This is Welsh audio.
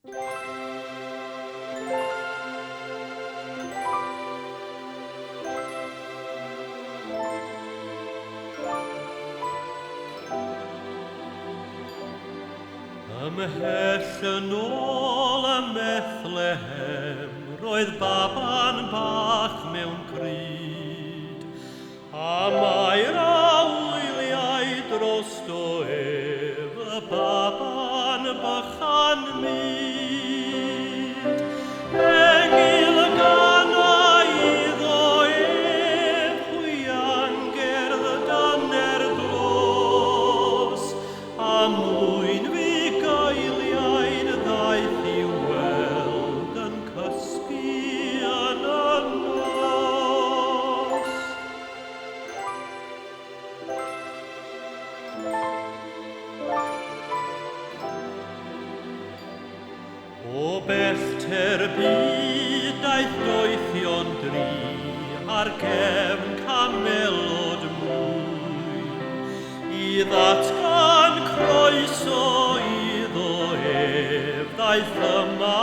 Ymhell yn ôl ym Methlehem, roedd baban bach mewn cryd, a mae'r awyliau drosto ef, y baban bychan myd. Engil gana iddo ef, hwyan gerdd dyner dros, a mwyn fi gaeliaid ddaeth I weld yn cysgu yn y nos. O bellter byd daeth doethion dri ar gefn camelod mwy, I ddatgan croeso iddo ef ddaeth yma